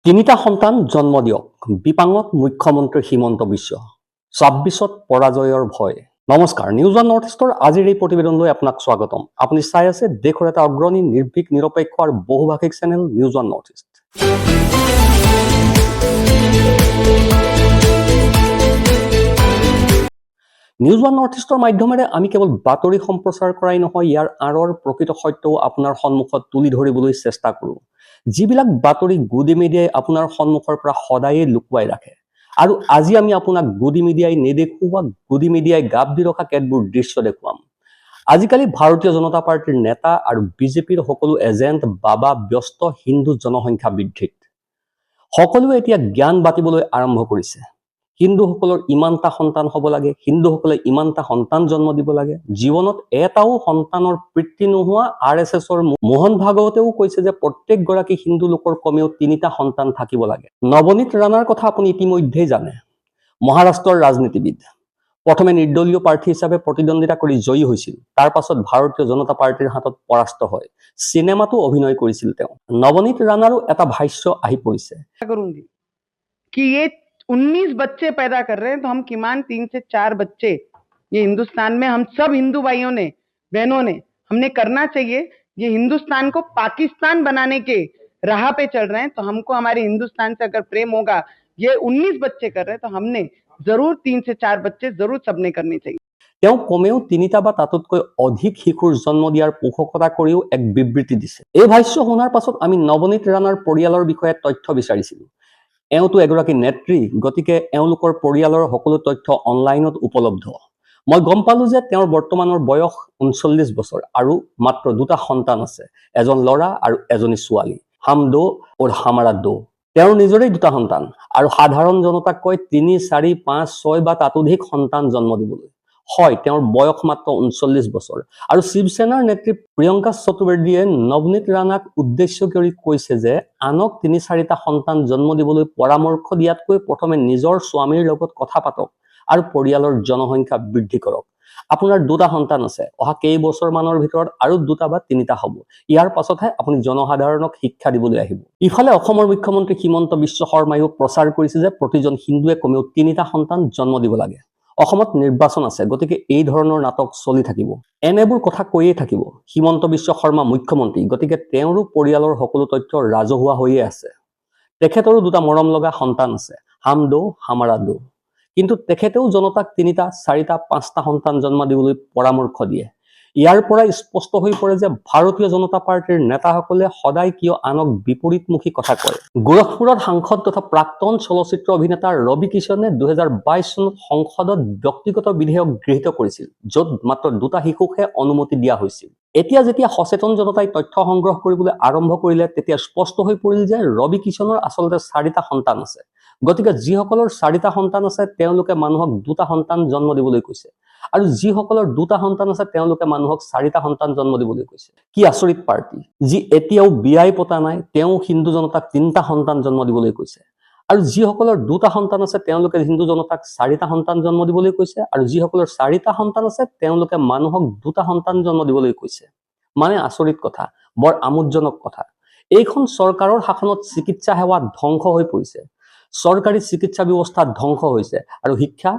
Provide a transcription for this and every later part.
তিনিটা সন্তান জন্ম দিয়ক বিপাঙত মুখ্যমন্ত্ৰী হিমন্ত বিশ্ব ২৬ত পৰাজয়ৰ ভয়। নমস্কাৰ, নিউজ ওৱান নৰ্থ ইষ্টৰ আজিৰ এই প্ৰতিবেদনলৈ আপোনাক স্বাগতম। আপুনি চাই আছে দেশৰ এটা অগ্ৰণী নিৰ্ভীক নিৰপেক্ষ আৰু বহুভাষিক channel news one north east. News one north ইষ্টৰ মাধ্যমেৰে আমি কেৱল বাতৰি সম্প্ৰচাৰ কৰাই নহয়, ইয়াৰ আঁৰৰ প্ৰকৃত সত্যও আপোনাৰ সন্মুখত তুলি ধৰিবলৈ চেষ্টা কৰোঁ। যিবিলাক বাতৰি গুডি মিডিয়াই আপোনাৰ সন্মুখৰ পৰা সদায়ে লুকুৱাই ৰাখে, আৰু আজি আমি আপোনাক গুডি মিডিয়াই নেদেখুওৱা গুডি মিডিয়াই গাপ দি ৰখা কেতবোৰ দৃশ্য দেখুৱাম। আজিকালি ভাৰতীয় জনতা পাৰ্টিৰ নেতা আৰু বিজেপিৰ সকলো এজেণ্ট বাবা ব্যস্ত হিন্দু জনসংখ্যা বৃদ্ধিত। সকলোৱে এতিয়া জ্ঞান বাতিবলৈ আৰম্ভ কৰিছে। হিন্দুসকলৰ ইমানটা সন্তান হ'ব লাগে, হিন্দুসকলে ইমানটা সন্তান জন্ম দিব লাগে। জীৱনত এটাও সন্তানৰ পিতৃ নোহোৱা RSSৰ মোহন ভাগৱতেও কৈছে যে প্ৰত্যেকগৰাকী হিন্দু লোকৰ কমেও ৩টা সন্তান থাকিব লাগে। নৱনীত ৰাণাৰ কথা আপুনি ইতিমধ্যেই জানে। মহাৰাষ্ট্ৰৰ ৰাজনীতিবিদ, প্ৰথমে নিৰ্দলীয় প্ৰাৰ্থী হিচাপে প্ৰতিদ্বন্দ্বিতা কৰি জয়ী হৈছিল, তাৰ পাছত ভাৰতীয় জনতা পাৰ্টিৰ হাতত পৰাস্ত হয়। চিনেমাতো অভিনয় কৰিছিল তেওঁ। নৱনীত ৰাণাৰো এটা ভাষ্য আহি পৰিছে। कि ये 19 बच्चे पैदा कर रहे हैं तो हम किमान 3 से 4 बच्चे ये हिंदुस्तान में हम सब हिंदू भाइयों ने बहनों ने हमने करना चाहिए। ये हिंदुस्तान को पाकिस्तान बनाने के राह पे चल रहे हैं, तो हमको हमारे हिंदुस्तान से अगर प्रेम होगा, ये 19 बच्चे कर रहे हैं तो हमने जरूर 3 से 4 बच्चे जरूर सबने करने चाहिए। তেওঁ কমেও ৩টা বা তাতোতকৈ অধিক শিশুৰ জন্ম দিয়াৰ পোষকতা কৰিও এক বিবৃতি দিছে। এই ভাষ্য শুনাৰ পাছত আমি নৱনীত ৰাণাৰ পৰিয়ালৰ বিষয়ে তথ্য বিচাৰিছিলোঁ। এওঁতো এগৰাকী নেত্ৰী, গতিকে এওঁলোকৰ পৰিয়ালৰ সকলো তথ্য অনলাইনত উপলব্ধ। মই গম পালো যে তেওঁৰ বৰ্তমানৰ বয়স ৩৯ বছৰ আৰু মাত্ৰ 2টা সন্তান আছে, এজন ল'ৰা আৰু এজনী ছোৱালী, হাম দো আৰু হামাৰা দো। তেওঁৰ নিজৰেই 2টা সন্তান আৰু সাধাৰণ জনতাক কয় ৩, ৪, ৫, ৬ বা তাতোধিক সন্তান জন্ম দিবলৈ। হয়, তেওঁৰ বয়স মাত্ৰ ৩৯ বছৰ। আৰু শিৱসেনাৰ নেত্ৰী প্ৰিয়ংকা চতুৰ্বেদীয়ে নৱনীত ৰাণাক উদ্দেশ্য কৰি কৈছে যে আনক ৩-৪টা সন্তান জন্ম দিবলৈ পৰামৰ্শ দিয়াতকৈ প্ৰথমে নিজৰ স্বামীৰ লগত কথা পাতক আৰু পৰিয়ালৰ জনসংখ্যা বৃদ্ধি কৰক। আপোনাৰ 2টা সন্তান আছে, অহা কেইবছৰমানৰ ভিতৰত আৰু 2টা বা 3টা হ'ব। ইয়াৰ পাছতহে আপুনি জনসাধাৰণক শিক্ষা দিবলৈ আহিব। ইফালে অসমৰ মুখ্যমন্ত্ৰী হিমন্ত বিশ্ব শৰ্মায়ো প্ৰচাৰ কৰিছে যে প্ৰতিজন হিন্দুৱে কমেও 3টা সন্তান জন্ম দিব লাগে। অসমত নিৰ্বাচন আছে, গতিকে এই ধৰণৰ নাটক চলি থাকিব। এনেবোৰ কথা কৈয়ে থাকিব। হিমন্ত বিশ্ব শৰ্মা মুখ্যমন্ত্ৰী, গতিকে তেওঁৰো পৰিয়ালৰ সকলো তথ্য ৰাজহুৱা হৈয়ে আছে। তেখেতৰো 2টা মৰম লগা সন্তান আছে, হাম দো হামাৰা দো। কিন্তু তেখেতেও জনতাক 3টা, 4টা, 5টা সন্তান জন্ম দিবলৈ পৰামৰ্শ দিয়ে। ইয়াৰ পৰাই স্পষ্ট হৈ পৰে যে ভাৰতীয় জনতা পাৰ্টিৰ নেতাসকলে সদায় কিয় আনক বিপৰীতমুখী কথা কয়। গোৰখপুৰত সাংসদ তথা প্ৰাক্তন চলচ্চিত্ৰ অভিনেতা ৰবি কিষণে 2022 চনত সংসদত ব্যক্তিগত বিধেয়ক গৃহীত কৰিছিল, য'ত মাত্ৰ 2টা শিশুকহে অনুমতি দিয়া হৈছিল। এতিয়া যেতিয়া সচেতন জনতাই তথ্য সংগ্ৰহ কৰিবলৈ আৰম্ভ কৰিলে, তেতিয়া স্পষ্ট হৈ পৰিল যে ৰবি কিষণৰ আচলতে 4টা সন্তান আছে। গতিকে যিসকলৰ 4টা সন্তান আছে তেওঁলোকে মানুহক 2টা সন্তান জন্ম দিবলৈ কৈছে, আৰু যিসকলৰ 2টা সন্তান আছে তেওঁলোকে মানুহক 4টা সন্তান জন্ম দিবলৈ কৈছে। কি আচৰিত পাৰ্টি, যি এতিয়াও বিয়াই পতা নাই তেওঁ হিন্দু জনতাক 3টা সন্তান জন্ম দিবলৈ কৈছে, আৰু যিসকলৰ 2টা সন্তান আছে তেওঁলোকে হিন্দু জনতাক 4টা সন্তান জন্ম দিবলৈ কৈছে, আৰু যিসকলৰ 4টা সন্তান আছে তেওঁলোকে মানুহক 2টা সন্তান জন্ম দিবলৈ কৈছে। মানে আচৰিত কথা, বৰ আমোদজনক কথা। এইখন চৰকাৰৰ শাসনত চিকিৎসা সেৱা ধ্বংস হৈ পৰিছে, চৰকাৰী চিকিৎসা ব্যৱস্থা ধ্বংস হৈছে, আৰু শিক্ষা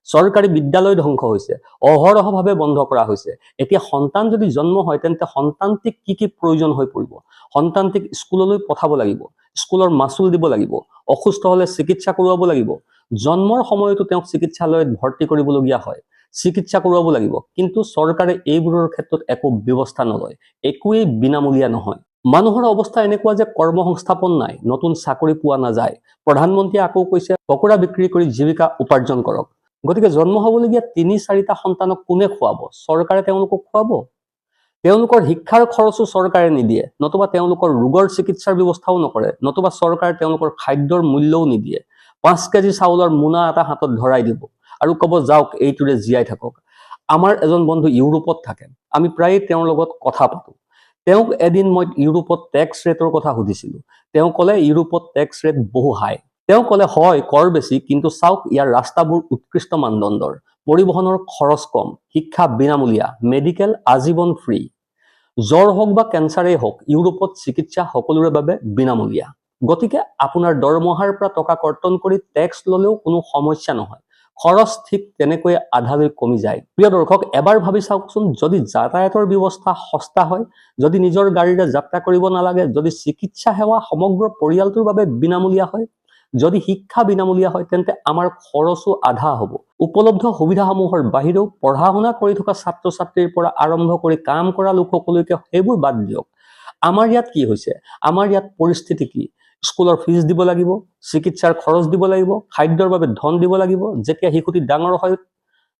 চৰকাৰী বিদ্যালয় ধ্বংস হৈছে, অহৰহভাৱে বন্ধ কৰা হৈছে। এতিয়া সন্তান যদি জন্ম হয় তেন্তে সন্তানটিক কি কি প্ৰয়োজন হৈ পৰিব? সন্তানটিক স্কুললৈ পঠাব লাগিব, স্কুলৰ মাচুল দিব লাগিব, অসুস্থ হলে চিকিৎসা কৰোৱাব লাগিব, জন্মৰ সময়তো তেওঁক চিকিৎসালয়ত ভৰ্তি কৰিবলগীয়া হয়, চিকিৎসা কৰোৱাব লাগিব। কিন্তু চৰকাৰে এইবোৰৰ ক্ষেত্ৰত একো ব্যৱস্থা নলয়, একোৱেই বিনামূলীয়া নহয়। মানুহৰ অৱস্থা এনেকুৱা যে কৰ্মসংস্থাপন নাই, নতুন চাকৰি পোৱা নাযায়। প্ৰধানমন্ত্ৰীয়ে আকৌ কৈছে পকৰা বিক্ৰী কৰি জীৱিকা উপাৰ্জন কৰক। গতিকে জন্ম হ'বলগীয়া 3-4টা সন্তানক কোনে খুৱাব? চৰকাৰে তেওঁলোকক খুৱাব? তেওঁলোকৰ শিক্ষাৰ খৰচো চৰকাৰে নিদিয়ে, নতুবা তেওঁলোকৰ ৰোগৰ চিকিৎসাৰ ব্যৱস্থাও নকৰে, নতুবা চৰকাৰে তেওঁলোকৰ খাদ্যৰ মূল্যও নিদিয়ে। 5 কেজি চাউলৰ মোনা এটা হাতত ধৰাই দিব আৰু ক'ব যাওক এইটোৰে জীয়াই থাকক। আমাৰ এজন বন্ধু ইউৰোপত থাকে, আমি প্ৰায়ে তেওঁৰ লগত কথা পাতো। তেওঁক এদিন মই ইউৰোপত টেক্স ৰেটৰ কথা সুধিছিলো। তেওঁ ক'লে ইউৰোপত টেক্স ৰেট বহু হাই। তেওঁ ক'লে হয় কৰ বেছি, কিন্তু চাওক ইয়াৰ ৰাস্তাবোৰ উৎকৃষ্ট মানদণ্ডৰ, পৰিবহনৰ খৰচ কম, শিক্ষা বিনামূলীয়া, মেডিকেল আজীৱন ফ্ৰী। জ্বৰ হওক বা কেঞ্চাৰেই হওক, ইউৰোপত চিকিৎসা সকলোৰে বাবে বিনামূলীয়া। গতিকে আপোনাৰ দৰমহাৰ পৰা টকা কৰ্তন কৰি টেক্স ললেও কোনো সমস্যা নহয়, খৰচ ঠিক তেনেকৈ আধালৈ কমি যায়। প্ৰিয় দৰ্শক, এবাৰ ভাবি চাওকচোন, যদি যাতায়াতৰ ব্যৱস্থা সস্তা হয়, যদি নিজৰ গাড়ীৰে যাত্ৰা কৰিব নালাগে, যদি চিকিৎসা সেৱা সমগ্ৰ পৰিয়ালটোৰ বাবে বিনামূলীয়া হয়, যদি শিক্ষা বিনামূলীয়া হয়, তেন্তে আমাৰ খৰচো আধা হ'ব। উপলব্ধ সুবিধাসমূহৰ বাহিৰেও পঢ়া শুনা কৰি থকা ছাত্ৰ ছাত্ৰীৰ পৰা আৰম্ভ কৰি কাম কৰা লোকসকলৈকে সেইবোৰ বাদ দিয়ক। আমাৰ ইয়াত কি হৈছে, আমাৰ ইয়াত পৰিস্থিতি কি? স্কুলৰ ফিজ দিব লাগিব, চিকিৎসাৰ খৰচ দিব লাগিব, খাদ্যৰ বাবে ধন দিব লাগিব। যেতিয়া শিশুটি ডাঙৰ হয়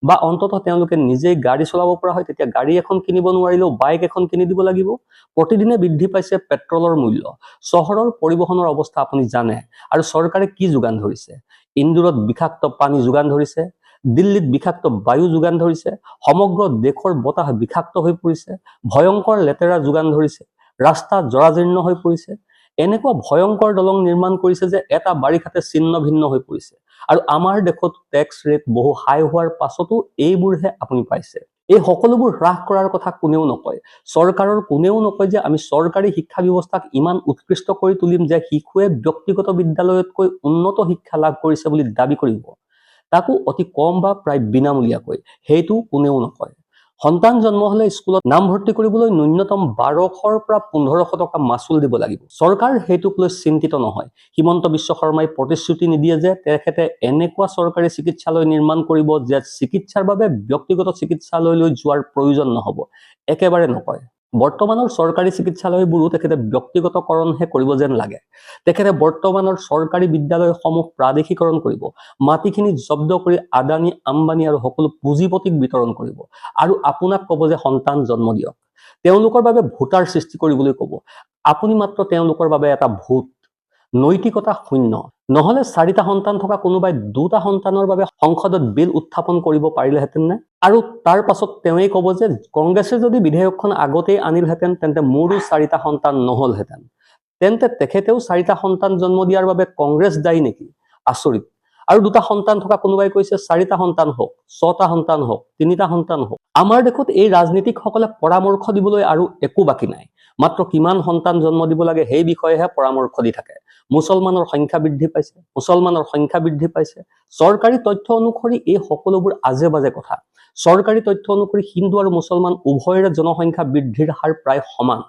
বা অন্ততঃ তেওঁলোকে নিজেই গাড়ী চলাব পৰা হয়, তেতিয়া গাড়ী এখন কিনিব নোৱাৰিলেও বাইক এখন কিনি দিব লাগিব। প্ৰতিদিনে বৃদ্ধি পাইছে পেট্ৰলৰ মূল্য। চহৰৰ পৰিবহণৰ অৱস্থা আপুনি জানে। আৰু চৰকাৰে কি যোগান ধৰিছে? ইন্দোৰত বিষাক্ত পানী যোগান ধৰিছে, দিল্লীত বিষাক্ত বায়ু যোগান ধৰিছে, সমগ্ৰ দেশৰ বতাহ বিষাক্ত হৈ পৰিছে, ভয়ংকৰ লেতেৰা যোগান ধৰিছে, ৰাস্তা জৰাজীৰ্ণ হৈ পৰিছে। এনেকুৱা ভয়ংকৰ দলং নিৰ্মাণ কৰিছে যে এটা বাৰিষাতে ছিন্ন ভিন্ন হৈ পৰিছে। আৰু আমাৰ দেশত টেক্স ৰেট বহু হাই হোৱাৰ পাছতো এইবোৰহে আপুনি পাইছে। এই সকলোবোৰ হ্ৰাস কৰাৰ কথা কোনেও নকয়। চৰকাৰৰ কোনেও নকয় যে আমি চৰকাৰী শিক্ষা ব্যৱস্থাক ইমান উৎকৃষ্ট কৰি তুলিম যে শিশুৱে ব্যক্তিগত বিদ্যালয়তকৈ উন্নত শিক্ষা লাভ কৰিছে বুলি দাবী কৰিব, তাকো অতি কম বা প্ৰায় বিনামূলীয়াকৈ। সেইটো কোনেও নকয়। সন্তান জন্ম হলে স্কুলত নাম ভৰ্তি কৰিবলৈ ন্যূনতম 1200ৰ পৰা 1500 টকা মাচুল দিব লাগিব। চৰকাৰ সেইটোক লৈ চিন্তিত নহয়। হিমন্ত বিশ্ব শৰ্মাই প্ৰতিশ্ৰুতি নিদিয়ে যে তেখেতে এনেকুৱা চৰকাৰী চিকিৎসালয় নিৰ্মাণ কৰিব যে চিকিৎসাৰ বাবে ব্যক্তিগত চিকিৎসালয়লৈ যোৱাৰ প্ৰয়োজন নহব। একেবাৰে নকয়। বৰ্তমানৰ চৰকাৰী চিকিৎসালয়বোৰো তেখেতে ব্যক্তিগতকৰণহে কৰিব যেন লাগে। তেখেতে বৰ্তমানৰ চৰকাৰী বিদ্যালয়সমূহ প্ৰাদেশিকৰণ কৰিব, মাটিখিনি জব্দ কৰি আদানী আম্বানী আৰু সকলো পুঁজিপতিক বিতৰণ কৰিব, আৰু আপোনাক ক'ব যে সন্তান জন্ম দিয়ক। তেওঁলোকৰ বাবে ভোটাৰ সৃষ্টি কৰিবলৈ ক'ব। আপুনি মাত্ৰ তেওঁলোকৰ বাবে এটা ভোট। নৈতিকতা শূন্য। নহলে 4টা সন্তান থকা কোনোবাই 2টা সন্তানৰ বাবে সংসদত বিল উত্থাপন কৰিব পাৰিলেহেঁতেন নে? আৰু তাৰ পাছত তেওঁই ক'ব যে কংগ্ৰেছে যদি বিধেয়কখন আগতেই আনিলহেঁতেন তেন্তে মোৰো 4টা সন্তান নহলহেঁতেন। তেন্তে তেখেতেও 4টা সন্তান জন্ম দিয়াৰ বাবে কংগ্ৰেছ দায়ী নেকি? আচৰিত। আৰু 2টা সন্তান থকা কোনোবাই কৈছে 4টা সন্তান হওক, 6টা সন্তান হওক, 3টা সন্তান হওক। আমাৰ দেশত এই ৰাজনীতিকসকলে পৰামৰ্শ দিবলৈ আৰু একো বাকী নাই। মাত্ৰ কিমান সন্তান জন্ম দিব লাগে সেই বিষয়েহে পৰামৰ্শ দি থাকে। মুছলমানৰ সংখ্যা বৃদ্ধি পাইছে, মুছলমানৰ সংখ্যা বৃদ্ধি পাইছে। চৰকাৰী তথ্য অনুসৰি এই সকলোবোৰ আজে বাজে কথা। চৰকাৰী তথ্য অনুসৰি হিন্দু আৰু মুছলমান উভয়ৰে জনসংখ্যা বৃদ্ধিৰ হাৰ প্ৰায় সমান।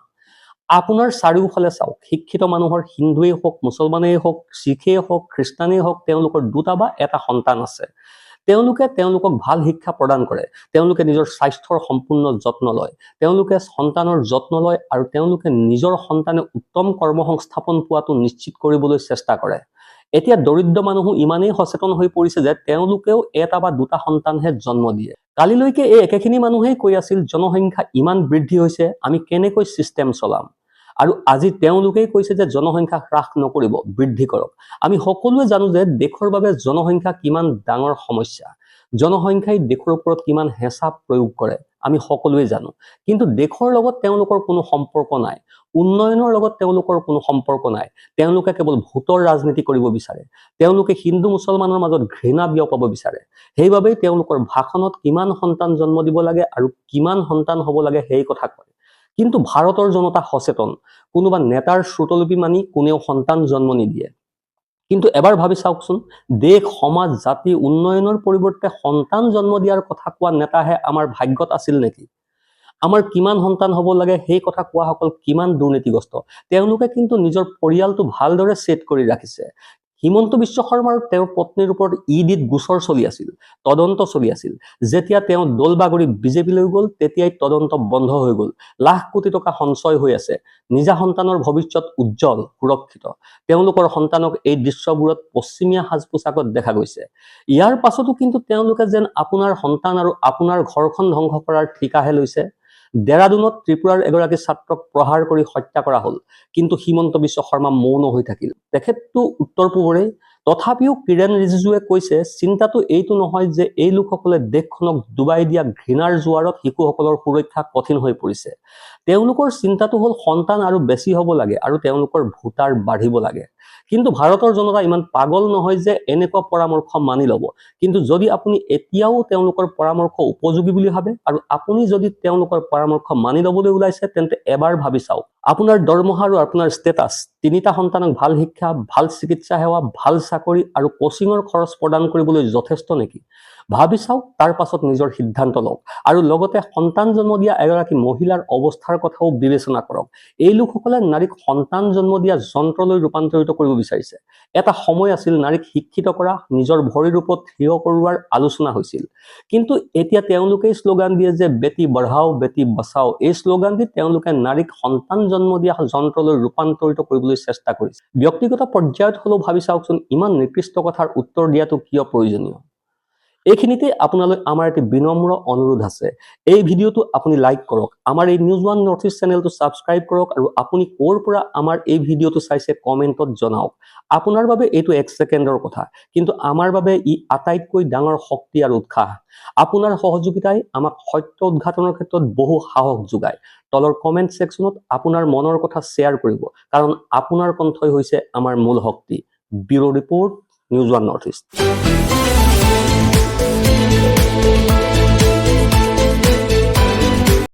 আপোনাৰ চাৰিওফালে চাওক, শিক্ষিত মানুহৰ হিন্দুৱেই হওক, মুছলমানেই হওক, শিখেই হওক, খ্ৰীষ্টানেই হওক, তেওঁলোকৰ 2টা বা এটা সন্তান আছে। তেওঁলোকে তেওঁলোকক ভাল শিক্ষা প্ৰদান কৰে, তেওঁলোকে নিজৰ স্বাস্থ্যৰ সম্পূৰ্ণ যত্ন লয়, তেওঁলোকে সন্তানৰ যত্ন লয়, আৰু তেওঁলোকে নিজৰ সন্তানে উত্তম কৰ্মসংস্থাপন পোৱাটো নিশ্চিত কৰিবলৈ চেষ্টা কৰে। এতিয়া দৰিদ্ৰ মানুহো ইমানেই সচেতন হৈ পৰিছে যে তেওঁলোকেও 1টা বা 2টা সন্তানহে জন্ম দিয়ে। কালিলৈকে এই একেখিনি মানুহেই কৈ আছিল জনসংখ্যা ইমান বৃদ্ধি হৈছে, আমি কেনেকৈ চিষ্টেম চলাম। আৰু আজি তেওঁলোকেই কৈছে যে জনসংখ্যা হ্ৰাস নকৰিব, বৃদ্ধি কৰক। আমি সকলোৱে জানো যে দেশৰ বাবে জনসংখ্যা কিমান ডাঙৰ সমস্যা। জনসংখ্যাই দেশৰ ওপৰত কিমান হেঁচা প্ৰয়োগ কৰে আমি সকলোৱে জানো। কিন্তু দেশৰ লগত তেওঁলোকৰ কোনো সম্পৰ্ক নাই, উন্নয়নৰ লগত তেওঁলোকৰ কোনো সম্পৰ্ক নাই। তেওঁলোকে কেৱল ভোটৰ ৰাজনীতি কৰিব বিচাৰে। তেওঁলোকে হিন্দু মুছলমানৰ মাজত ঘৃণা বিয়পাব বিচাৰে। সেইবাবেই তেওঁলোকৰ ভাষণত কিমান সন্তান জন্ম দিব লাগে আৰু কিমান সন্তান হ'ব লাগে সেই কথা কয়। কিন্তু ভাৰতৰ জনতা সচেতন। কোনোবা নেতাৰ শ্ৰুতলিপি মানি কোনেও সন্তান জন্ম নিদিয়ে। কিন্তু এবাৰ ভাবি চাওকচোন, দেশ সমাজ জাতি উন্নয়নৰ পৰিৱৰ্তে সন্তান জন্ম দিয়াৰ কথা কোৱা নেতাহে আমাৰ ভাগ্যত আছিল নেকি? আমাৰ কিমান সন্তান হ'ব লাগে সেই কথা কোৱাসকল কিমান দুৰ্নীতিগ্ৰস্ত। তেওঁলোকে কিন্তু নিজৰ পৰিয়ালটো ভালদৰে ছেট কৰি ৰাখিছে। হিমন্ত বিশ্ব শৰ্মাৰ তেওঁৰ পত্নীৰ ওপৰত ইডিত গোচৰ চলি আছিল, তদন্ত চলি আছিল। যেতিয়া তেওঁ দলবাগৰি বিজেপিলৈ গ'ল তেতিয়াই তদন্ত বন্ধ হৈ গ'ল। লাখ কোটি টকা সঞ্চয় হৈ আছে। নিজা সন্তানৰ ভৱিষ্যত উজ্জ্বল, সুৰক্ষিত। তেওঁলোকৰ সন্তানক এই দৃশ্যবোৰত পশ্চিমীয়া সাজ পোছাকত দেখা গৈছে। ইয়াৰ পাছতো কিন্তু তেওঁলোকে যেন আপোনাৰ সন্তান আৰু আপোনাৰ ঘৰখন ধ্বংস কৰাৰ ঠিকাহে লৈছে। দেৰাদুনত ত্ৰিপুৰাৰ এগৰাকী ছাত্ৰক প্ৰহাৰ কৰি হত্যা কৰা হ'ল, কিন্তু হিমন্ত বিশ্ব শৰ্মা মৌন হৈ থাকিল। তেখেতটো উত্তৰ পূবৰে। তথাপিও কিৰেণ ৰিজিজুৱে কৈছে চিন্তাটো এইটো নহয় যে এই লোকসকলে দেশখনক ডুবাই দিয়া ঘৃণাৰ জোৱাৰত শিশুসকলৰ সুৰক্ষা কঠিন হৈ পৰিছে। তেওঁলোকৰ চিন্তাটো হ'ল সন্তান আৰু বেছি হ'ব লাগে আৰু তেওঁলোকৰ ভোটাৰ বাঢ়িব লাগে। কিন্তু ভাৰতৰ জনতা ইমান পাগল নহয় যে এনেকুৱা পৰামৰ্শ মানি ল'ব। কিন্তু যদি আপুনি এতিয়াও তেওঁলোকৰ পৰামৰ্শ উপযোগী বুলি ভাবে আৰু আপুনি যদি তেওঁলোকৰ পৰামৰ্শ মানি ল'বলৈ ওলাইছে, তেন্তে এবাৰ ভাবি চাওক, আপোনাৰ দৰমহা আৰু আপোনাৰ ষ্টেটাছ, 3টা সন্তানক ভাল শিক্ষা, ভাল চিকিৎসা সেৱা, ভাল চাকৰি আৰু কোচিঙৰ খৰচ প্ৰদান কৰিবলৈ যথেষ্ট নেকি? ভাবি চাওক, তাৰ পাছত নিজৰ সিদ্ধান্ত লওক আৰু লগতে সন্তান জন্ম দিয়া এগৰাকী মহিলাৰ অৱস্থাৰ কথাও বিবেচনা কৰক। এই লোকসকলে নাৰীক সন্তান জন্ম দিয়া যন্ত্ৰলৈ ৰূপান্তৰিত কৰিব বিচাৰিছে। এটা সময় আছিল নাৰীক শিক্ষিত কৰা, নিজৰ ভৰিৰ ওপৰত থিয় কৰোৱাৰ আলোচনা হৈছিল। কিন্তু এতিয়া তেওঁলোকেই শ্লোগান দিয়ে যে বেটি বঢ়াও বেটি বচাও। এই শ্লোগান দি তেওঁলোকে নাৰীক সন্তান জন্ম দিয়া যন্ত্ৰলৈ ৰূপান্তৰিত কৰিবলৈ চেষ্টা কৰিছে। ব্যক্তিগত পৰ্যায়ত হলেও ভাবি চাওকচোন, ইমান নিকৃষ্ট কথাৰ উত্তৰ দিয়াটো কিয় প্ৰয়োজনীয়? এইখিনিতে আপোনালৈ আমাৰ এটি বিনম্ৰ অনুৰোধ আছে। এই ভিডিঅ'টো আপুনি লাইক কৰক, আমাৰ এই নিউজ ওৱান নৰ্থ ইষ্ট চেনেলটো ছাবস্ক্ৰাইব কৰক আৰু আপুনি ক'ৰ পৰা আমাৰ এই ভিডিঅ'টো চাইছে কমেণ্টত জনাওক। আপোনাৰ বাবে এইটো 1 ছেকেণ্ডৰ কথা, কিন্তু আমাৰ বাবে ই আটাইতকৈ ডাঙৰ শক্তি আৰু উৎসাহ। আপোনাৰ সহযোগিতাই আমাক সত্য উদ্ঘাটনৰ ক্ষেত্ৰত বহু সাহস যোগায়। তলৰ কমেণ্ট ছেকশ্যনত আপোনাৰ মনৰ কথা শ্বেয়াৰ কৰিব, কাৰণ আপোনাৰ কণ্ঠই হৈছে আমাৰ মূল শক্তি। Bureau' report, news one north east.